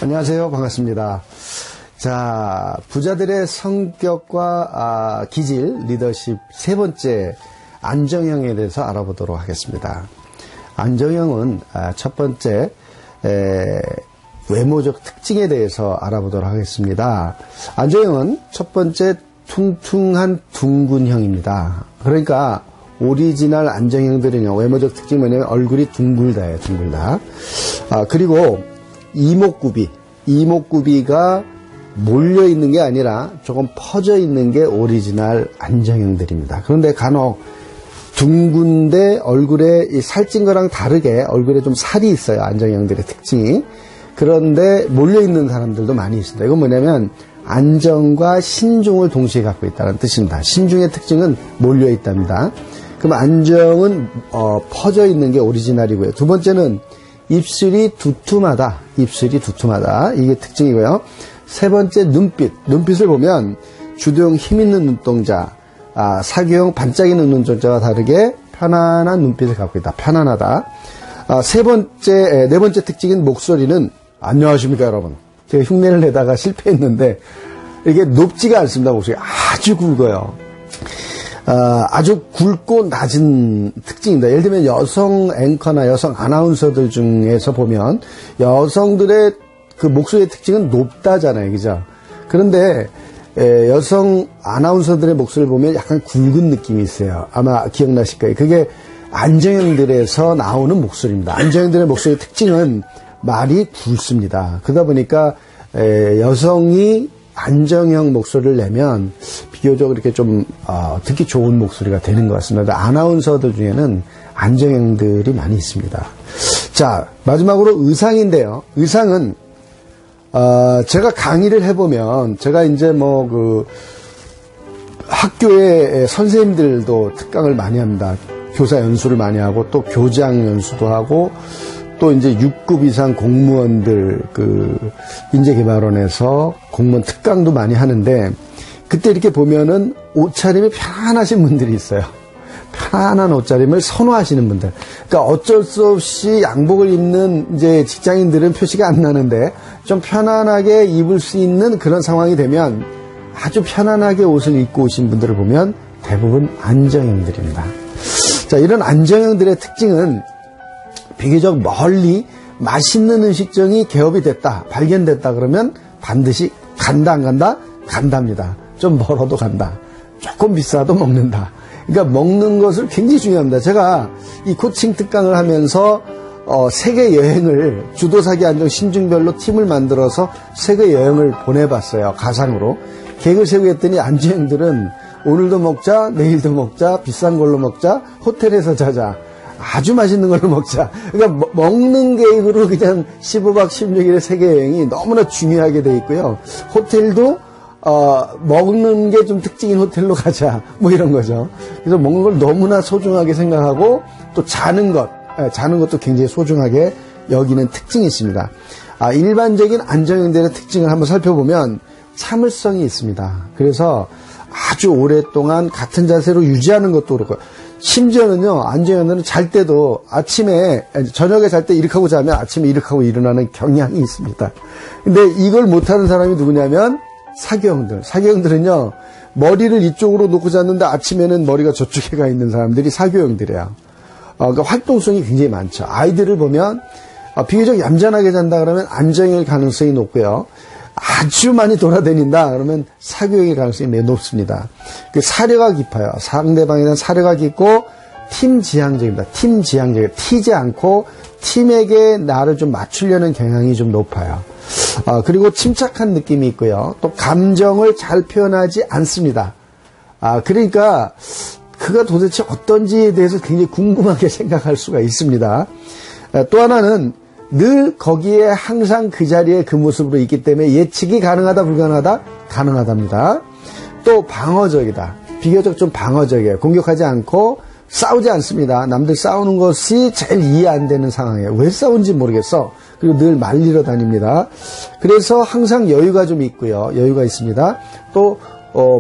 안녕하세요. 반갑습니다. 자, 부자들의 성격과 기질, 리더십 세 번째 안정형에 대해서 알아보도록 하겠습니다. 안정형은 첫 번째 외모적 특징에 대해서 알아보도록 하겠습니다. 안정형은 첫 번째 퉁퉁한 둥근형입니다. 그러니까 오리지널 안정형들은요, 외모적 특징이 뭐냐면 얼굴이 둥글다예요, 둥글다. 그리고 이목구비가 몰려있는 게 아니라 조금 퍼져 있는 게 오리지널 안정형들입니다. 그런데 간혹 둥근데 얼굴에 이 살찐 거랑 다르게 얼굴에 좀 살이 있어요, 안정형들의 특징이. 그런데 몰려있는 사람들도 많이 있습니다. 이건 뭐냐면 안정과 신중을 동시에 갖고 있다는 뜻입니다. 신중의 특징은 몰려있답니다. 그럼 안정은 퍼져 있는 게 오리지널이고요. 두 번째는 입술이 두툼하다. 이게 특징이고요. 세 번째 눈빛을 보면 주도형 힘있는 눈동자, 사교형 반짝이는 눈동자와 다르게 편안한 눈빛을 갖고 있다. 편안하다. 네 번째 특징인 목소리는 안녕하십니까 여러분. 제가 흉내를 내다가 실패했는데 이게 높지가 않습니다. 목소리가 아주 굵어요. 아주 굵고 낮은 특징입니다. 예를 들면 여성 앵커나 여성 아나운서들 중에서 보면 여성들의 그 목소리의 특징은 높다잖아요. 그죠? 그런데 여성 아나운서들의 목소리를 보면 약간 굵은 느낌이 있어요. 아마 기억나실 거예요. 그게 안정형들에서 나오는 목소리입니다. 안정형들의 목소리의 특징은 말이 굵습니다. 그러다 보니까 여성이 안정형 목소리를 내면 비교적 이렇게 좀 듣기 좋은 목소리가 되는 것 같습니다. 아나운서들 중에는 안정형들이 많이 있습니다. 자, 마지막으로 의상인데요. 의상은 제가 강의를 해보면 제가 이제 학교의 선생님들도 특강을 많이 합니다. 교사 연수를 많이 하고 또 교장 연수도 하고 또 이제 6급 이상 공무원들 인재개발원에서 공무원 특강도 많이 하는데 그때 이렇게 보면은 옷차림이 편안하신 분들이 있어요. 편안한 옷차림을 선호하시는 분들. 그러니까 어쩔 수 없이 양복을 입는 이제 직장인들은 표시가 안 나는데 좀 편안하게 입을 수 있는 그런 상황이 되면 아주 편안하게 옷을 입고 오신 분들을 보면 대부분 안정형들입니다. 자, 이런 안정형들의 특징은 비교적 멀리 맛있는 음식점이 개업이 됐다, 발견됐다 그러면 반드시 간다, 안 간다? 간답니다. 좀 멀어도 간다. 조금 비싸도 먹는다. 그러니까 먹는 것을 굉장히 중요합니다. 제가 이 코칭 특강을 하면서 세계 여행을 주도사기 안정 신중별로 팀을 만들어서 세계 여행을 보내봤어요. 가상으로. 계획을 세우고 했더니 안정형들은 오늘도 먹자, 내일도 먹자, 비싼 걸로 먹자, 호텔에서 자자. 아주 맛있는 걸로 먹자. 그러니까 먹는 계획으로 그냥 15박 16일의 세계여행이 너무나 중요하게 돼 있고요. 호텔도 먹는 게 좀 특징인 호텔로 가자. 이런 거죠. 그래서 먹는 걸 너무나 소중하게 생각하고 또 자는 것도 굉장히 소중하게 여기는 특징이 있습니다. 일반적인 안정형들의 특징을 한번 살펴보면 참을성이 있습니다. 그래서 아주 오랫동안 같은 자세로 유지하는 것도 그렇고 심지어는요, 안정형들은 잘 때도 저녁에 잘 때 이렇게 하고 자면 아침에 이렇게 하고 일어나는 경향이 있습니다. 근데 이걸 못하는 사람이 누구냐면 사교형들. 사교형들은요, 머리를 이쪽으로 놓고 잤는데 아침에는 머리가 저쪽에 가 있는 사람들이 사교형들이에요. 그러니까 활동성이 굉장히 많죠. 아이들을 보면 비교적 얌전하게 잔다 그러면 안정형일 가능성이 높고요. 아주 많이 돌아다닌다 그러면 사교형일 가능성이 매우 높습니다. 사려가 깊어요. 상대방에 대한 사려가 깊고 팀지향적입니다. 튀지 않고 팀에게 나를 좀 맞추려는 경향이 좀 높아요. 그리고 침착한 느낌이 있고요. 또 감정을 잘 표현하지 않습니다. 그러니까 그가 도대체 어떤지에 대해서 굉장히 궁금하게 생각할 수가 있습니다. 또 하나는 늘 거기에 항상 그 자리에 그 모습으로 있기 때문에 예측이 가능하다, 불가능하다? 가능하답니다. 또 방어적이다. 비교적 좀 방어적이에요. 공격하지 않고 싸우지 않습니다. 남들 싸우는 것이 제일 이해 안 되는 상황이에요. 왜 싸운지 모르겠어. 그리고 늘 말리러 다닙니다. 그래서 항상 여유가 좀 있고요. 여유가 있습니다. 또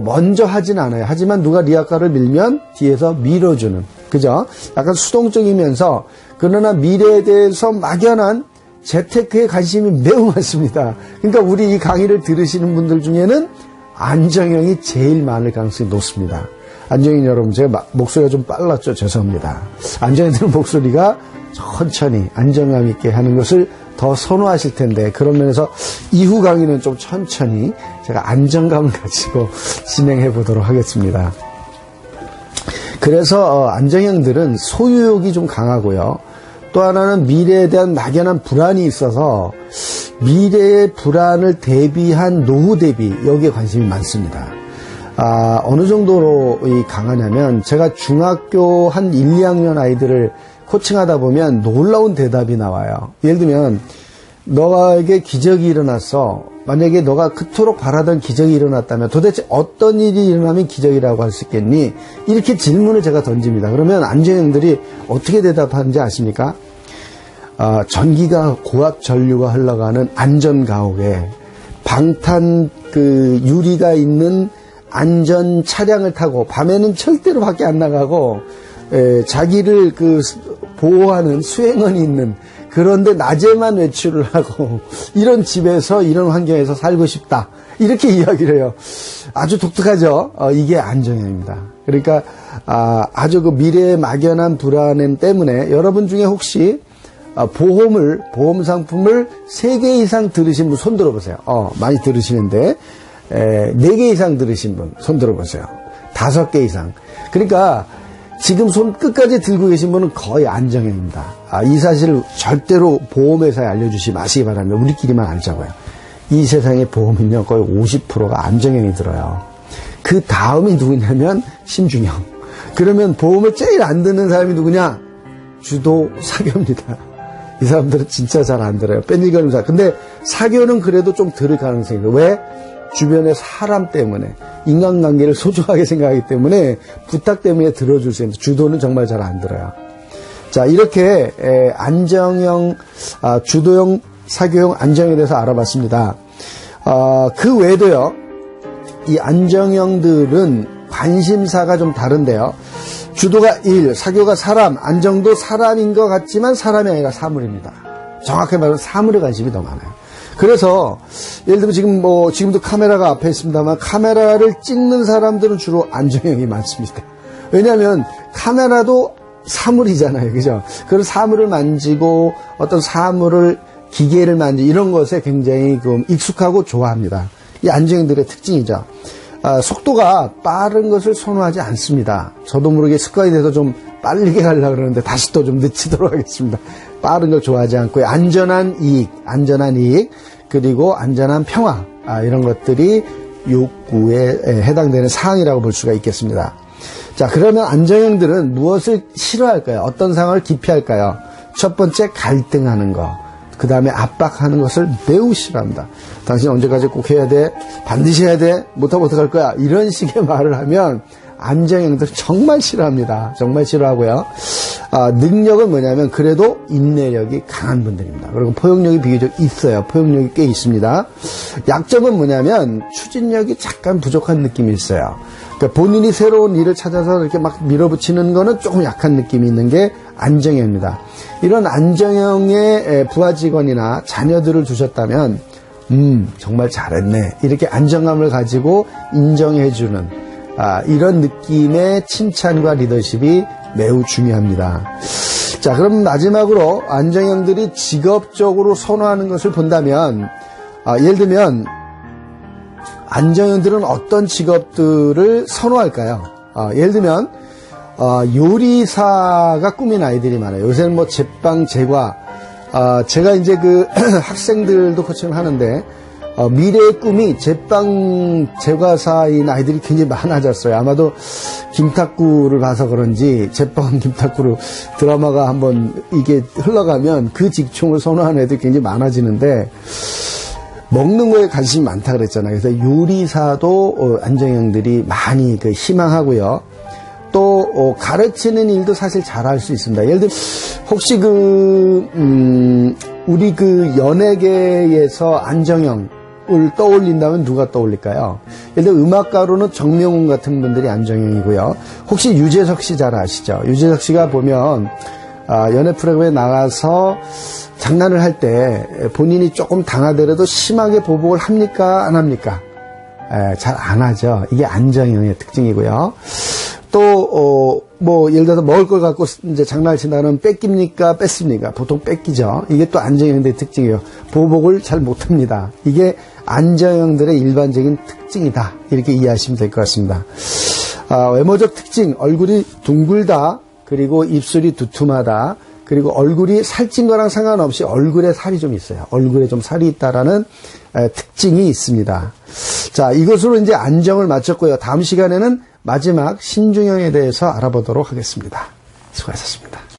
먼저 하진 않아요. 하지만 누가 리아카를 밀면 뒤에서 밀어주는, 그죠? 약간 수동적이면서 그러나 미래에 대해서 막연한 재테크에 관심이 매우 많습니다. 그러니까 우리 이 강의를 들으시는 분들 중에는 안정형이 제일 많을 가능성이 높습니다. 안정형 여러분, 제가 목소리가 좀 빨랐죠? 죄송합니다. 안정형들은 목소리가 천천히 안정감 있게 하는 것을 더 선호하실 텐데, 그런 면에서 이후 강의는 좀 천천히 제가 안정감을 가지고 진행해 보도록 하겠습니다. 그래서 안정형들은 소유욕이 좀 강하고요. 또 하나는 미래에 대한 막연한 불안이 있어서 미래의 불안을 대비한 노후 대비, 여기에 관심이 많습니다. 어느 정도로 강하냐면, 제가 중학교 한 1, 2학년 아이들을 코칭하다 보면 놀라운 대답이 나와요. 예를 들면 너에게 기적이 일어났어. 만약에 너가 그토록 바라던 기적이 일어났다면 도대체 어떤 일이 일어나면 기적이라고 할 수 있겠니? 이렇게 질문을 제가 던집니다. 그러면 안정형들이 어떻게 대답하는지 아십니까? 전기가 고압 전류가 흘러가는 안전가옥에 방탄 유리가 있는 안전 차량을 타고 밤에는 절대로 밖에 안 나가고 자기를 보호하는 수행원이 있는, 그런데 낮에만 외출을 하고 이런 집에서 이런 환경에서 살고 싶다, 이렇게 이야기를 해요. 아주 독특하죠. 이게 안정형입니다. 그러니까 아주 미래의 막연한 불안 때문에 여러분 중에 혹시 보험 상품을 3개 이상 들으신 분 손 들어보세요. 많이 들으시는데 4개 이상 들으신 분 손 들어보세요. 5개 이상. 그러니까 지금 손 끝까지 들고 계신 분은 거의 안정형입니다. 이 사실을 절대로 보험회사에 알려주지 마시기 바랍니다. 우리끼리만 알자고요. 이 세상의 보험은요, 거의 50%가 안정형이 들어요. 그 다음이 누구냐면 심중형. 그러면 보험을 제일 안 듣는 사람이 누구냐? 주도, 사교입니다. 이 사람들은 진짜 잘 안 들어요. 뺀일거림사. 근데 사교는 그래도 좀 들을 가능성이 있어요. 왜? 주변의 사람 때문에, 인간관계를 소중하게 생각하기 때문에 부탁 때문에 들어줄 수 있는데, 주도는 정말 잘 안 들어요. 자, 이렇게 안정형, 주도형, 사교형, 안정형에 대해서 알아봤습니다. 그 외에도요, 이 안정형들은 관심사가 좀 다른데요. 주도가 일, 사교가 사람, 안정도 사람인 것 같지만 사람이 아니라 사물입니다. 정확히 말하면 사물에 관심이 더 많아요. 그래서 예를 들면 지금도 카메라가 앞에 있습니다만, 카메라를 찍는 사람들은 주로 안정형이 많습니다. 왜냐하면 카메라도 사물이잖아요, 그죠? 그런 사물을 만지고 어떤 사물을, 기계를 만지고 이런 것에 굉장히 익숙하고 좋아합니다. 이 안정형들의 특징이죠. 속도가 빠른 것을 선호하지 않습니다. 저도 모르게 습관이 돼서 좀 빠르게 가려고 그러는데 다시 또 좀 늦추도록 하겠습니다. 빠른 걸 좋아하지 않고 안전한 이익, 그리고 안전한 평화, 이런 것들이 욕구에 해당되는 사항이라고 볼 수가 있겠습니다. 자, 그러면 안정형들은 무엇을 싫어할까요? 어떤 상황을 기피할까요? 첫 번째, 갈등하는 거. 그 다음에 압박하는 것을 매우 싫어합니다. 당신 언제까지 꼭 해야 돼? 반드시 해야 돼? 못하면 어떡할 거야? 이런 식의 말을 하면 안정형들은 정말 싫어합니다. 정말 싫어하고요. 능력은 뭐냐면 그래도 인내력이 강한 분들입니다. 그리고 포용력이 비교적 있어요. 포용력이 꽤 있습니다. 약점은 뭐냐면 추진력이 잠깐 부족한 느낌이 있어요. 그러니까 본인이 새로운 일을 찾아서 이렇게 막 밀어붙이는 거는 조금 약한 느낌이 있는 게 안정형입니다. 이런 안정형의 부하 직원이나 자녀들을 두셨다면 정말 잘했네, 이렇게 안정감을 가지고 인정해주는 이런 느낌의 칭찬과 리더십이 매우 중요합니다. 자, 그럼 마지막으로 안정형들이 직업적으로 선호하는 것을 본다면, 예를 들면 안정형들은 어떤 직업들을 선호할까요? 예를 들면 요리사가 꿈인 아이들이 많아요. 요새는 제빵, 제과, 제가 이제 학생들도 코칭을 하는데, 미래의 꿈이 제빵, 제과사인 아이들이 굉장히 많아졌어요. 아마도 김탁구를 봐서 그런지, 제빵 김탁구를 드라마가 한번 이게 흘러가면 그 직종을 선호하는 애들이 굉장히 많아지는데, 먹는 거에 관심이 많다 그랬잖아요. 그래서 요리사도 안정형들이 많이 희망하고요. 또 가르치는 일도 사실 잘할 수 있습니다. 예를 들면 혹시 우리 연예계에서 안정형을 떠올린다면 누가 떠올릴까요? 예를 들어 음악가로는 정명훈 같은 분들이 안정형이고요. 혹시 유재석 씨 잘 아시죠? 유재석 씨가 보면 연애 프로그램에 나가서 장난을 할 때 본인이 조금 당하더라도 심하게 보복을 합니까? 안 합니까? 잘 안 하죠. 이게 안정형의 특징이고요. 또, 예를 들어서 먹을 걸 갖고 이제 장난을 친다면 뺏깁니까? 뺏습니까? 보통 뺏기죠. 이게 또 안정형들의 특징이에요. 보복을 잘 못합니다. 이게 안정형들의 일반적인 특징이다. 이렇게 이해하시면 될 것 같습니다. 외모적 특징, 얼굴이 둥글다, 그리고 입술이 두툼하다, 그리고 얼굴이 살찐 거랑 상관없이 얼굴에 살이 좀 있어요. 얼굴에 좀 살이 있다라는 특징이 있습니다. 자, 이것으로 이제 안정을 마쳤고요. 다음 시간에는 마지막 신중형에 대해서 알아보도록 하겠습니다. 수고하셨습니다.